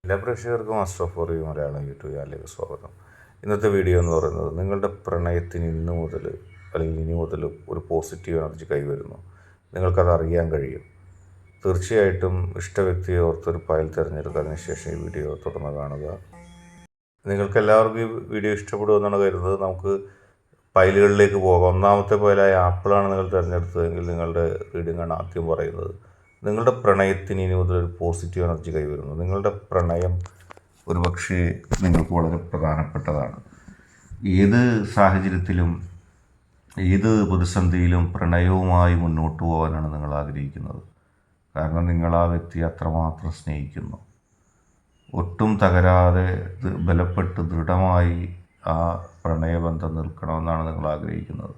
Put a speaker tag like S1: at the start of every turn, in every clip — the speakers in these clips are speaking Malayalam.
S1: എല്ലാ പ്രേക്ഷകർക്കും master of review Malayalam YouTube ചാനലിലേക്ക് സ്വാഗതം. ഇന്നത്തെ വീഡിയോ എന്ന് പറയുന്നത് നിങ്ങളുടെ പ്രണയത്തിന് ഇനി മുതൽ ഒരു പോസിറ്റീവ് എനർജി കൈവരുന്നു. നിങ്ങൾക്കത് അറിയാൻ കഴിയും. തീർച്ചയായിട്ടും ഇഷ്ട വ്യക്തിയെ ഓർത്തൊരു ഫയൽ തിരഞ്ഞെടുത്തതിന് ശേഷം ഈ വീഡിയോ തുടർന്ന് കാണുക. നിങ്ങൾക്ക് എല്ലാവർക്കും ഈ വീഡിയോ ഇഷ്ടപ്പെടുമെന്നാണ് കരുതുന്നത്. നമുക്ക് ഫയലുകളിലേക്ക് പോകാം. ഒന്നാമത്തെ ഫയലായ ആപ്പിളാണ് നിങ്ങൾ തിരഞ്ഞെടുത്തതെങ്കിൽ നിങ്ങളുടെ റീഡിംഗ് ആണ് ആദ്യം പറയുന്നത്. നിങ്ങളുടെ പ്രണയത്തിന് ഇനി മുതൽ ഒരു പോസിറ്റീവ് എനർജി കൈവരുന്നു. നിങ്ങളുടെ പ്രണയം ഒരുപക്ഷെ നിങ്ങൾക്ക് വളരെ പ്രധാനപ്പെട്ടതാണ്. ഏത് സാഹചര്യത്തിലും ഏത് പ്രതിസന്ധിയിലും പ്രണയവുമായി മുന്നോട്ട് പോകാനാണ് നിങ്ങൾ ആഗ്രഹിക്കുന്നത്. കാരണം നിങ്ങൾ ആ വ്യക്തിയെ അത്രമാത്രം സ്നേഹിക്കുന്നു. ഒട്ടും തകരാതെ ബലപ്പെട്ട് ദൃഢമായി ആ പ്രണയബന്ധം നിൽക്കണമെന്നാണ് നിങ്ങൾ ആഗ്രഹിക്കുന്നത്.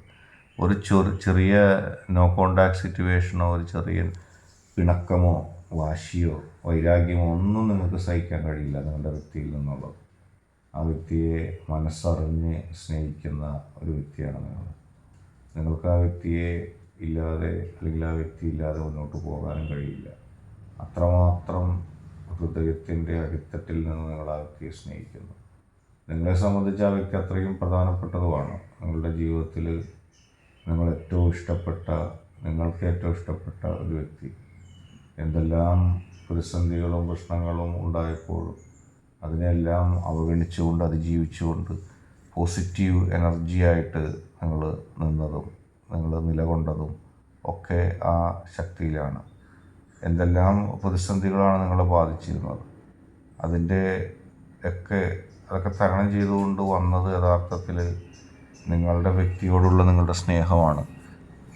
S1: ഒരു ചെറിയ നോ കോണ്ടാക്ട് സിറ്റുവേഷനോ ഒരു ചെറിയ പിണക്കമോ വാശിയോ വൈരാഗ്യമോ ഒന്നും നിങ്ങൾക്ക് സഹിക്കാൻ കഴിയില്ല നിങ്ങളുടെ വ്യക്തിയിൽ നിന്നുള്ളത്. ആ വ്യക്തിയെ മനസ്സറിഞ്ഞ് സ്നേഹിക്കുന്ന ഒരു വ്യക്തിയാണ് നിങ്ങൾക്ക് ആ വ്യക്തിയെ ഇല്ലാതെ അല്ലെങ്കിൽ ആ വ്യക്തി ഇല്ലാതെ മുന്നോട്ട് പോകാനും കഴിയില്ല. അത്രമാത്രം ഹൃദയത്തിൻ്റെ അടിത്തട്ടിൽ നിന്ന് നിങ്ങൾ ആ വ്യക്തിയെ സ്നേഹിക്കുന്നു. നിങ്ങളെ സംബന്ധിച്ച് ആ വ്യക്തി അത്രയും പ്രധാനപ്പെട്ടതുമാണ്. നിങ്ങളുടെ ജീവിതത്തിൽ നിങ്ങൾക്ക് ഏറ്റവും ഇഷ്ടപ്പെട്ട ഒരു വ്യക്തി. എന്തെല്ലാം പ്രതിസന്ധികളും പ്രശ്നങ്ങളും ഉണ്ടായപ്പോഴും അതിനെല്ലാം അവഗണിച്ചുകൊണ്ട് അതിജീവിച്ചുകൊണ്ട് പോസിറ്റീവ് എനർജിയായിട്ട് നിങ്ങൾ നിലകൊണ്ടതും ഒക്കെ ആ ശക്തിയിലാണ്. എന്തെല്ലാം പ്രതിസന്ധികളാണ് നിങ്ങളെ ബാധിച്ചിരുന്നത് അതൊക്കെ തരണം ചെയ്തുകൊണ്ട് വന്നത് യഥാർത്ഥത്തിൽ നിങ്ങളുടെ വ്യക്തിയോടുള്ള നിങ്ങളുടെ സ്നേഹമാണ്.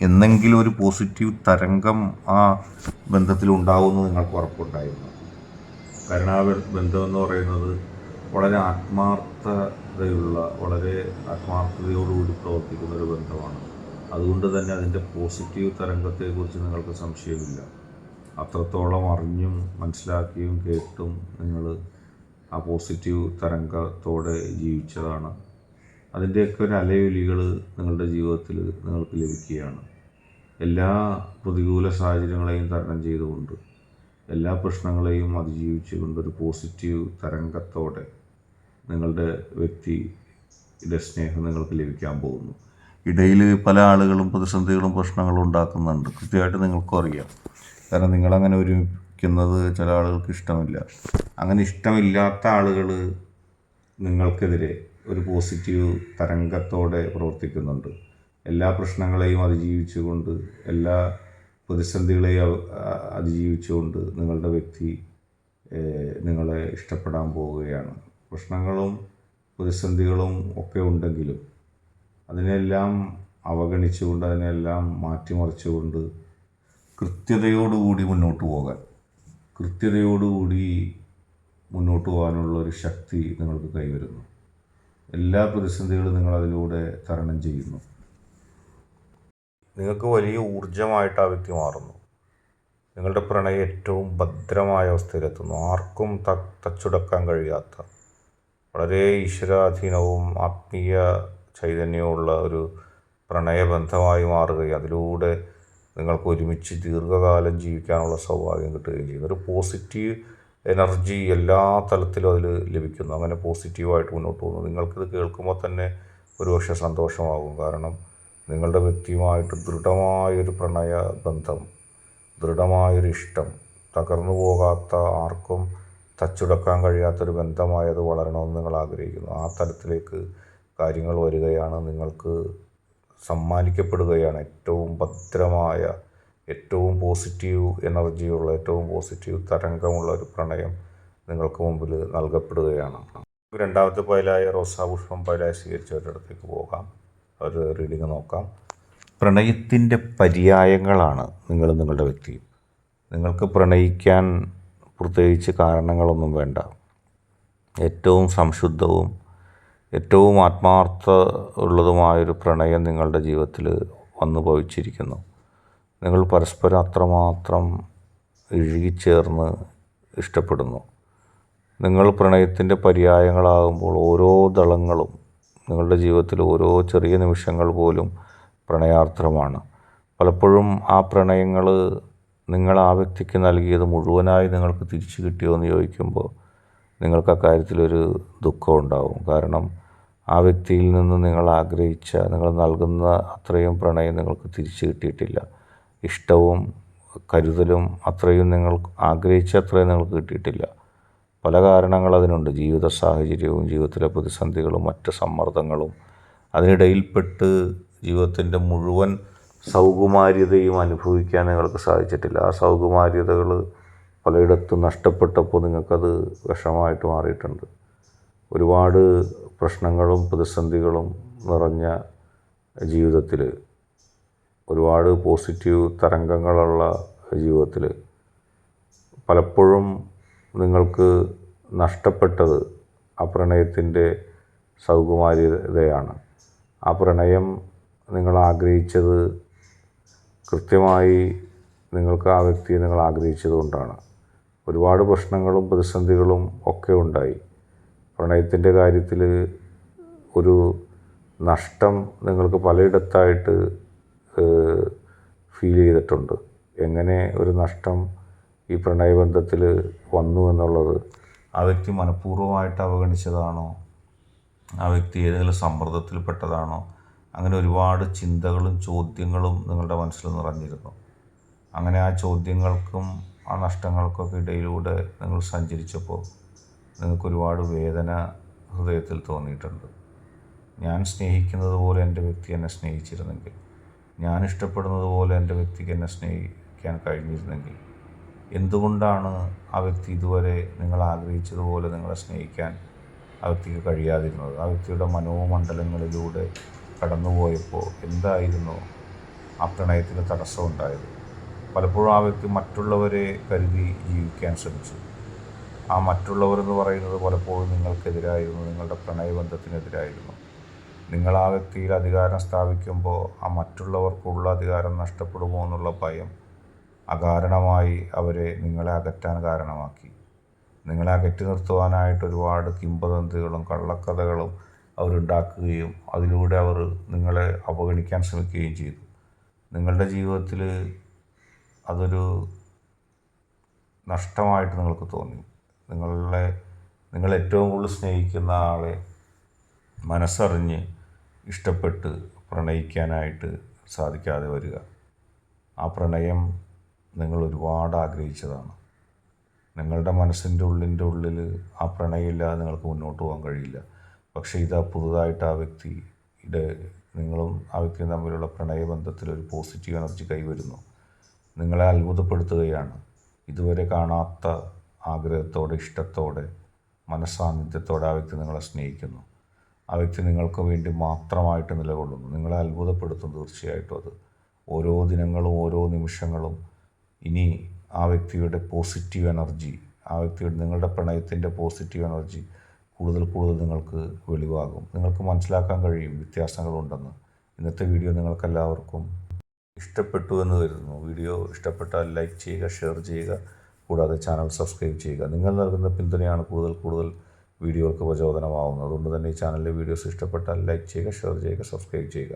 S1: എന്നെങ്കിലും ഒരു പോസിറ്റീവ് തരംഗം ആ ബന്ധത്തിൽ ഉണ്ടാവുമെന്ന് നിങ്ങൾക്ക് ഉറപ്പുണ്ടായിരുന്നു. കാരണം ആ ബന്ധമെന്ന് പറയുന്നത് വളരെ വളരെ ആത്മാർത്ഥതയോടുകൂടി പ്രവർത്തിക്കുന്ന ഒരു ബന്ധമാണ്. അതുകൊണ്ട് തന്നെ അതിൻ്റെ പോസിറ്റീവ് തരംഗത്തെക്കുറിച്ച് നിങ്ങൾക്ക് സംശയമില്ല. അത്രത്തോളം അറിഞ്ഞും മനസ്സിലാക്കിയും കേട്ടും നിങ്ങൾ ആ പോസിറ്റീവ് തരംഗത്തോടെ ജീവിച്ചതാണ്. അതിൻ്റെയൊക്കെ ഒരു അലയൊലികൾ നിങ്ങളുടെ ജീവിതത്തിൽ നിങ്ങൾക്ക് ലഭിക്കുകയാണ്. എല്ലാ പ്രതികൂല സാഹചര്യങ്ങളെയും തരണം ചെയ്തുകൊണ്ട് എല്ലാ പ്രശ്നങ്ങളെയും അതിജീവിച്ചുകൊണ്ട് ഒരു പോസിറ്റീവ് തരംഗത്തോടെ നിങ്ങളുടെ വ്യക്തിയുടെ സ്നേഹം നിങ്ങൾക്ക് ലഭിക്കാൻ പോകുന്നു. ഇടയിൽ പല ആളുകളും പ്രതിസന്ധികളും പ്രശ്നങ്ങളും ഉണ്ടാക്കുന്നുണ്ട്. കൃത്യമായിട്ട് നിങ്ങൾക്കും അറിയാം. കാരണം നിങ്ങളങ്ങനെ ഒരുമിക്കുന്നത് ചില ആളുകൾക്ക് ഇഷ്ടമില്ല. അങ്ങനെ ഇഷ്ടമില്ലാത്ത ആളുകൾ നിങ്ങൾക്കെതിരെ ഒരു പോസിറ്റീവ് തരംഗത്തോടെ പ്രവർത്തിക്കുന്നുണ്ട്. എല്ലാ പ്രശ്നങ്ങളെയും അതിജീവിച്ചുകൊണ്ട് എല്ലാ പ്രതിസന്ധികളെയും അതിജീവിച്ചുകൊണ്ട് നിങ്ങളുടെ വ്യക്തി നിങ്ങളെ ഇഷ്ടപ്പെടാൻ പോവുകയാണ്. പ്രശ്നങ്ങളും പ്രതിസന്ധികളും ഒക്കെ ഉണ്ടെങ്കിലും അതിനെല്ലാം അവഗണിച്ചുകൊണ്ട് അതിനെല്ലാം മാറ്റിമറിച്ചുകൊണ്ട് കൃത്യതയോടുകൂടി മുന്നോട്ട് പോകാനുള്ളൊരു ശക്തി നിങ്ങൾക്ക് കൈവരുന്നു. എല്ലാ പ്രതിസന്ധികളും നിങ്ങളതിലൂടെ തരണം ചെയ്യുന്നു. നിങ്ങൾക്ക് വലിയ ഊർജമായിട്ട് ആ വ്യക്തി മാറുന്നു. നിങ്ങളുടെ പ്രണയം ഏറ്റവും ഭദ്രമായ അവസ്ഥയിലെത്തുന്നു. ആർക്കും തച്ചുടക്കാൻ കഴിയാത്ത വളരെ ഈശ്വരാധീനവും ആത്മീയ ചൈതന്യവുമുള്ള ഒരു പ്രണയബന്ധമായി മാറുകയും അതിലൂടെ നിങ്ങൾക്ക് ഒരുമിച്ച് ദീർഘകാലം ജീവിക്കാനുള്ള സൗഭാഗ്യം കിട്ടുകയും ചെയ്യുന്നു. ഒരു പോസിറ്റീവ് എനർജി എല്ലാ തലത്തിലും അതിൽ ലഭിക്കുന്നു. അങ്ങനെ പോസിറ്റീവായിട്ട് മുന്നോട്ട് പോകുന്നു. നിങ്ങൾക്കിത് കേൾക്കുമ്പോൾ തന്നെ ഒരുപക്ഷെ സന്തോഷമാകും. കാരണം നിങ്ങളുടെ വ്യക്തിയുമായിട്ട് ദൃഢമായൊരു പ്രണയബന്ധം, ദൃഢമായൊരു ഇഷ്ടം, തകർന്നു പോകാത്ത ആർക്കും തച്ചുടക്കാൻ കഴിയാത്തൊരു ബന്ധമായി അത് വളരണമെന്ന് നിങ്ങൾ ആഗ്രഹിക്കുന്നു. ആ തലത്തിലേക്ക് കാര്യങ്ങൾ വരികയാണ്. നിങ്ങൾക്ക് സമ്മാനിക്കപ്പെടുകയാണ് ഏറ്റവും ഭദ്രമായ, ഏറ്റവും പോസിറ്റീവ് എനർജിയുള്ള, ഏറ്റവും പോസിറ്റീവ് തരംഗമുള്ള ഒരു പ്രണയം നിങ്ങൾക്ക് മുമ്പിൽ നൽകപ്പെടുകയാണ്. രണ്ടാമത്തെ ഫയലായ റോസാപുഷ്പം ഫയലായി സ്വീകരിച്ചവരുടെ അടുത്തേക്ക് പോകാം. ഒരു റീഡിങ് നോക്കാം. പ്രണയത്തിൻ്റെ പര്യായങ്ങളാണ് നിങ്ങളുടെ വ്യക്തിയും. നിങ്ങൾക്ക് പ്രണയിക്കാൻ പ്രത്യേകിച്ച് കാരണങ്ങളൊന്നും വേണ്ട. ഏറ്റവും സംശുദ്ധവും ഏറ്റവും ആത്മാർത്ഥമുള്ളതുമായൊരു പ്രണയം നിങ്ങളുടെ ജീവിതത്തിൽ വന്നു ഭവിച്ചിരിക്കുന്നു. നിങ്ങൾ പരസ്പരം അത്രമാത്രം ഇഴുകിച്ചേർന്ന് ഇഷ്ടപ്പെടുന്നു. നിങ്ങൾ പ്രണയത്തിൻ്റെ പര്യായങ്ങളാകുമ്പോൾ ഓരോ ദളങ്ങളും നിങ്ങളുടെ ജീവിതത്തിൽ ഓരോ ചെറിയ നിമിഷങ്ങൾ പോലും പ്രണയാർദ്രമാണ്. പലപ്പോഴും ആ പ്രണയങ്ങൾ നിങ്ങൾ ആ വ്യക്തിക്ക് നൽകിയത് മുഴുവനായി നിങ്ങൾക്ക് തിരിച്ചു കിട്ടിയോ എന്ന് ചോദിക്കുമ്പോൾ നിങ്ങൾക്ക് അക്കാര്യത്തിലൊരു ദുഃഖം ഉണ്ടാവും. കാരണം ആ വ്യക്തിയിൽ നിന്ന് നിങ്ങൾ ആഗ്രഹിച്ച, നിങ്ങൾ നൽകുന്ന അത്രയും പ്രണയം നിങ്ങൾക്ക് തിരിച്ചു കിട്ടിയിട്ടില്ല. ഇഷ്ടവും കരുതലും അത്രയും നിങ്ങൾ ആഗ്രഹിച്ച അത്രയും നിങ്ങൾക്ക് കിട്ടിയിട്ടില്ല. പല കാരണങ്ങൾ അതിനുണ്ട്. ജീവിത സാഹചര്യവും ജീവിതത്തിലെ പ്രതിസന്ധികളും മറ്റ് സമ്മർദ്ദങ്ങളും, അതിനിടയിൽപ്പെട്ട് ജീവിതത്തിൻ്റെ മുഴുവൻ സൗകുമാര്യതയും അനുഭവിക്കാൻ നിങ്ങൾക്ക് സാധിച്ചിട്ടില്ല. ആ സൗകുമാര്യതകൾ പലയിടത്തും നഷ്ടപ്പെട്ടപ്പോൾ നിങ്ങൾക്കത് വിഷമമായിട്ട് മാറിയിട്ടുണ്ട്. ഒരുപാട് പ്രശ്നങ്ങളും പ്രതിസന്ധികളും നിറഞ്ഞ ജീവിതത്തിൽ, ഒരുപാട് പോസിറ്റീവ് തരംഗങ്ങളുള്ള ജീവിതത്തിൽ പലപ്പോഴും നിങ്ങൾക്ക് നഷ്ടപ്പെട്ടത് ആ പ്രണയത്തിൻ്റെ സൗകുമാര്യതയാണ്. ആ പ്രണയം നിങ്ങൾ ആഗ്രഹിച്ചത് കൃത്യമായി, നിങ്ങൾക്ക് ആ വ്യക്തിയെ നിങ്ങൾ ആഗ്രഹിച്ചത് കൊണ്ടാണ്. ഒരുപാട് പ്രശ്നങ്ങളും പ്രതിസന്ധികളും ഒക്കെ ഉണ്ടായി. പ്രണയത്തിൻ്റെ കാര്യത്തിൽ ഒരു നഷ്ടം നിങ്ങൾക്ക് പലയിടത്തായിട്ട് ഫീൽ ചെയ്തിട്ടുണ്ട്. എങ്ങനെ ഒരു നഷ്ടം ഈ പ്രണയബന്ധത്തിൽ വന്നു എന്നുള്ളത്, ആ വ്യക്തി മനഃപൂർവ്വമായിട്ട് അവഗണിച്ചതാണോ, ആ വ്യക്തി ഏതെങ്കിലും സമ്മർദ്ദത്തിൽപ്പെട്ടതാണോ, അങ്ങനെ ഒരുപാട് ചിന്തകളും ചോദ്യങ്ങളും നിങ്ങളുടെ മനസ്സിൽ നിറഞ്ഞിരുന്നു. അങ്ങനെ ആ ചോദ്യങ്ങൾക്കും ആ നഷ്ടങ്ങൾക്കൊക്കെ ഇടയിലൂടെ നിങ്ങൾ സഞ്ചരിച്ചപ്പോൾ നിങ്ങൾക്കൊരുപാട് വേദന ഹൃദയത്തിൽ തോന്നിയിട്ടുണ്ട്. ഞാൻ സ്നേഹിക്കുന്നത് പോലെ എൻ്റെ വ്യക്തി എന്നെ സ്നേഹിച്ചിരുന്നെങ്കിൽ, ഞാൻ ഇഷ്ടപ്പെടുന്നത് പോലെ എൻ്റെ വ്യക്തിക്ക് എന്നെ സ്നേഹിക്കാൻ കഴിഞ്ഞിരുന്നെങ്കിൽ, എന്തുകൊണ്ടാണ് ആ വ്യക്തി ഇതുവരെ നിങ്ങൾ ആഗ്രഹിച്ചതുപോലെ നിങ്ങളെ സ്നേഹിക്കാൻ ആ വ്യക്തിക്ക് കഴിയാതിരുന്നത്? ആ വ്യക്തിയുടെ മനോമണ്ഡലങ്ങളിലൂടെ കടന്നുപോയപ്പോൾ എന്തായിരുന്നു ആ പ്രണയത്തിന് തടസ്സമുണ്ടായത്? പലപ്പോഴും ആ വ്യക്തി മറ്റുള്ളവരെ കരുതി ജീവിക്കാൻ ശ്രമിച്ചു. ആ മറ്റുള്ളവരെന്ന് പറയുന്നത് പലപ്പോഴും നിങ്ങൾക്കെതിരായിരുന്നു, നിങ്ങളുടെ പ്രണയബന്ധത്തിനെതിരായിരുന്നു. നിങ്ങൾ ആ വ്യക്തിയിൽ അധികാരം സ്ഥാപിക്കുമ്പോൾ ആ മറ്റുള്ളവർക്കുള്ള അധികാരം നഷ്ടപ്പെടുമോ എന്നുള്ള ഭയം അകാരണമായി അവരെ നിങ്ങളെ അകറ്റാൻ കാരണമാക്കി. നിങ്ങളെ അകറ്റി നിർത്തുവാനായിട്ട് ഒരുപാട് കിംവദന്തികളും കള്ളക്കഥകളും അവരുണ്ടാക്കുകയും അതിലൂടെ അവർ നിങ്ങളെ അവഗണിക്കാൻ ശ്രമിക്കുകയും ചെയ്തു. നിങ്ങളുടെ ജീവിതത്തിൽ അതൊരു നഷ്ടമായിട്ട് നിങ്ങൾക്ക് തോന്നി. നിങ്ങൾ ഏറ്റവും കൂടുതൽ സ്നേഹിക്കുന്ന ആളെ മനസ്സറിഞ്ഞ് ഇഷ്ടപ്പെട്ട് പ്രണയിക്കാനായിട്ട് സാധിക്കാതെ വരിക. ആ പ്രണയം നിങ്ങൾ ഒരുപാട് ആഗ്രഹിച്ചതാണ്. നിങ്ങളുടെ മനസ്സിൻ്റെ ഉള്ളിൽ ആ പ്രണയമില്ലാതെ നിങ്ങൾക്ക് മുന്നോട്ട് പോകാൻ കഴിയില്ല. പക്ഷേ ഇതാ പുതുതായിട്ട് ആ വ്യക്തിയുടെ, നിങ്ങളും ആ വ്യക്തിയും തമ്മിലുള്ള പ്രണയബന്ധത്തിൽ ഒരു പോസിറ്റീവ് എനർജി കൈവരുന്നു. നിങ്ങളെ അത്ഭുതപ്പെടുത്തുകയാണ്. ഇതുവരെ കാണാത്ത ആഗ്രഹത്തോടെ, ഇഷ്ടത്തോടെ, മനസ്സാന്നിധ്യത്തോടെ ആ വ്യക്തി നിങ്ങളെ സ്നേഹിക്കുന്നു. ആ വ്യക്തി നിങ്ങൾക്ക് വേണ്ടി മാത്രമായിട്ട് നിലകൊള്ളുന്നു. നിങ്ങളെ അത്ഭുതപ്പെടുത്തും തീർച്ചയായിട്ടും അത്. ഓരോ ദിനങ്ങളും ഓരോ നിമിഷങ്ങളും ഇനി ആ വ്യക്തിയുടെ പോസിറ്റീവ് എനർജി, ആ വ്യക്തിയുടെ, നിങ്ങളുടെ പ്രണയത്തിൻ്റെ പോസിറ്റീവ് എനർജി കൂടുതൽ നിങ്ങൾക്ക് വെളിവാകും. നിങ്ങൾക്ക് മനസ്സിലാക്കാൻ കഴിയും വ്യത്യാസങ്ങളുണ്ടെന്ന്. ഇന്നത്തെ വീഡിയോ നിങ്ങൾക്കെല്ലാവർക്കും ഇഷ്ടപ്പെട്ടു എന്ന് കരുതുന്നു. വീഡിയോ ഇഷ്ടപ്പെട്ടാൽ ലൈക്ക് ചെയ്യുക, ഷെയർ ചെയ്യുക, കൂടാതെ ചാനൽ സബ്സ്ക്രൈബ് ചെയ്യുക. നിങ്ങൾ നൽകുന്ന പിന്തുണയാണ് കൂടുതൽ വീഡിയോകൾക്ക് പ്രചോദനമാവുന്നത്. അതുകൊണ്ട് തന്നെ ഈ ചാനലിലെ വീഡിയോസ് ഇഷ്ടപ്പെട്ടാൽ ലൈക്ക് ചെയ്യുക, ഷെയർ ചെയ്യുക, സബ്സ്ക്രൈബ് ചെയ്യുക.